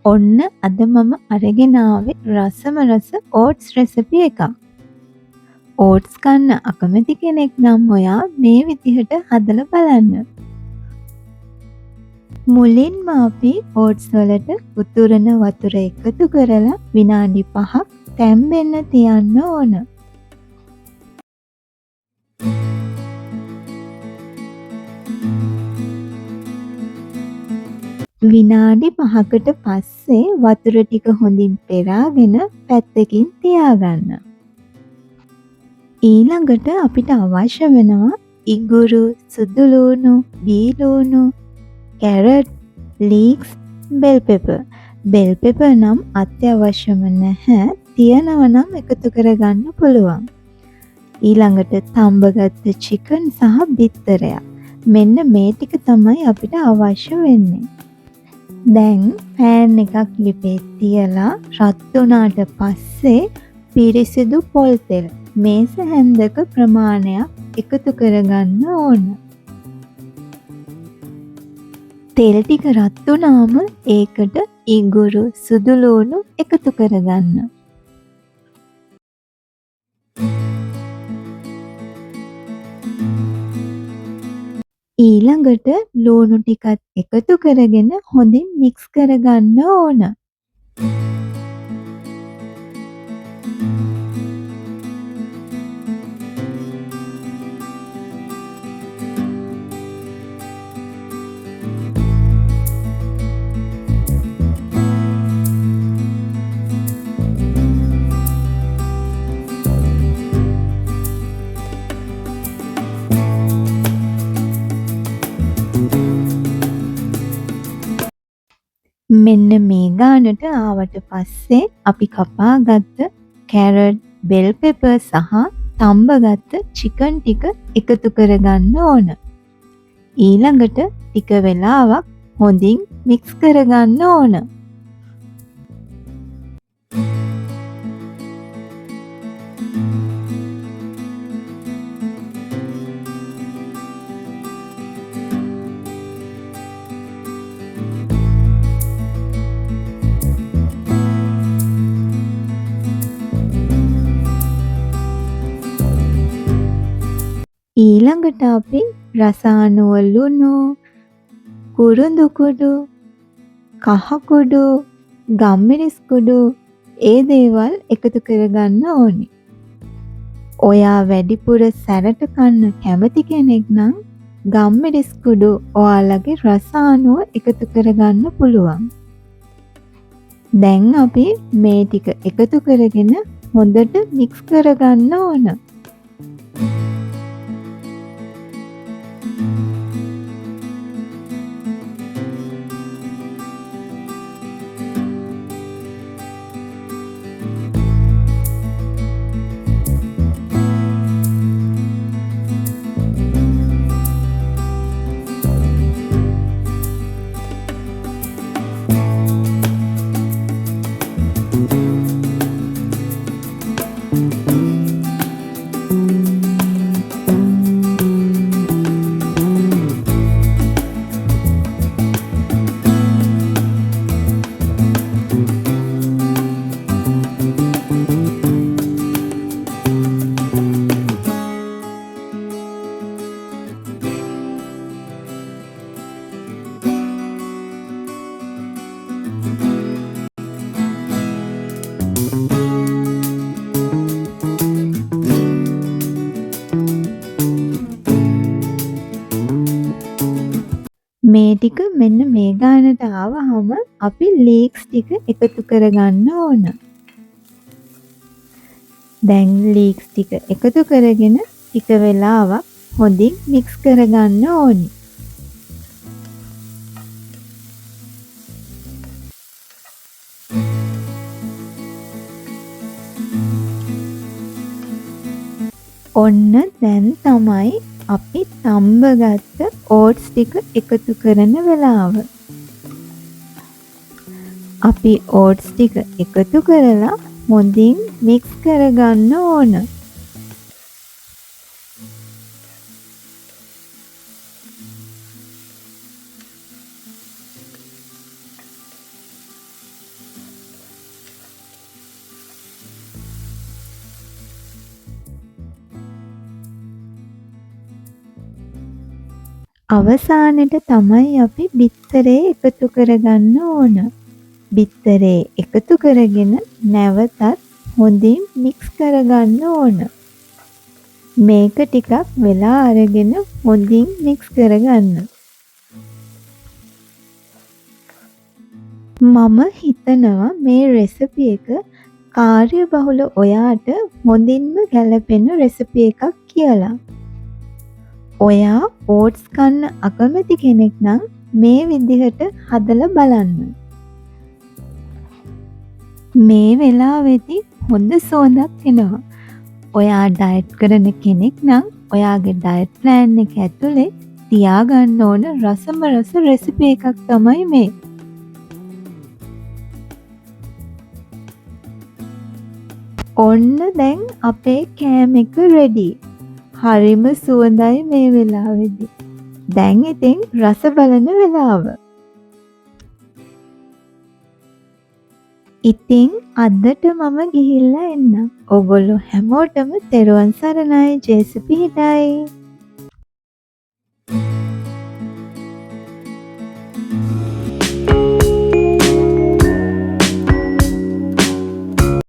ඔන්න අද මම අරගෙන ආවේ රසම රස ඕට්ස් රෙසිපි එකක්. ඕට්ස් කන්න අකමැති කෙනෙක් නම් ඔයා මේ විදිහට හදලා බලන්න. මුලින්ම අපි ඕට්ස් වලට උතුරන වතුර එකතු කරලා විනාඩි 5ක් තැම්බෙන්න තියන්න ඕන. විනාඩි 5කට පස්සේ වතුර ටික හොඳින් පෙරාගෙන පැත්තකින් තියාගන්න. ඊළඟට අපිට අවශ්‍ය වෙනවා ඉඟුරු, සුදු ලූණු, බී ලූණු, carrot, leeks, bell pepper. Bell pepper නම් අත්‍යවශ්‍යම නැහැ. තියෙනවා නම් එකතු කරගන්න පුළුවන්. ඊළඟට තඹගත්ත චිකන් සහ බිත්තරයක්. මෙන්න මේ ටික තමයි අපිට අවශ්‍ය වෙන්නේ. දැන් පෑන් එකක් ලිපේ තියලා රත් වුණාට පස්සේ පිරිසිදු පොල් තෙල් මේස හැන්දක ප්‍රමාණයක් එකතු කරගන්න ඕන. තෙල් ටික රත් වුණාම ඒකට ඉඟුරු, සුදු ලූණු එකතු කරගන්න. ඊළඟට ලූණු ටිකත් එකතු කරගෙන හොඳින් මික්ස් කරගන්න ඕන. මෙන්න මේ ගානට ආවට පස්සේ අපි කපාගත්ත කැරට්, බෙල් පෙපර් සහ තඹගත්ත චිකන් ටික එකතු කරගන්න ඕන. ඊළඟට ටික වෙලාවක් හොඳින් මික්ස් කරගන්න ඕන. ඊළඟට අපි රසායනව ලුණු, කුරුඳු කුඩු, කහ කුඩු, ගම්මිරිස් කුඩු ඒ දේවල් එකතු කරගන්න ඕනේ. ඔයා වැඩිපුර සැරට කන්න කැමති කෙනෙක් නම් ගම්මිරිස් කුඩු ඔයාලගේ රසායනව එකතු කරගන්න පුළුවන්. දැන් අපි මේ ටික එකතු කරගෙන හොඳට මික්ස් කරගන්න ඕන. මේ ටික මෙන්න මේ ගානට ආවහම අපි ලීක්ස් ටික එකතු කරගන්න ඕන. දැන් ලීක්ස් ටික එකතු කරගෙන ටික වෙලාවක් හොඳින් මික්ස් කරගන්න ඕනි. ඔන්න දැන් තමයි අපි තඹගත්ත ඕට්ස් ටික එකතු කරන වෙලාව. අපි ඕට්ස් ටික එකතු කරලා හොඳින් මික්ස් කරගන්න ඕන. අවසානෙට තමයි අපි බිත්තරේ එකතු කරගන්න ඕන. බිත්තරේ එකතු කරගෙන නැවතත් හොඳින් මික්ස් කරගන්න ඕන. මේක ටිකක් වෙලා අරගෙන හොඳින් මික්ස් කරගන්න. මම හිතනවා මේ රෙසිපි එක කාර්යබහුල ඔයාට හොඳින්ම ගැලපෙන රෙසිපි එකක් කියලා. ඔයා ඕට්ස් කන්න අකමැති කෙනෙක් නම් මේ විදිහට හදලා බලන්න. මේ වෙලාවේදී හොඳ සුවඳක් එනවා. ඔයා ඩයට් කරන කෙනෙක් නම් ඔයාගේ ඩයට් ප්ලෑන් එක ඇතුලේ තියාගන්න ඕන රසම රස රෙසිපි එකක් තමයි මේ. ඔන්න දැන් අපේ කෑම එක රෙඩි. හරිම සුවඳයි මේ වෙලාවේදී. දැන් ඉතින් රස බලන වෙලාව. ඉතින් අදට මම ගිහිල්ලා එන්නම්. ඔගොල්ලෝ හැමෝටම තෙරුවන් සරණයි. ජේසු පිහිටයි.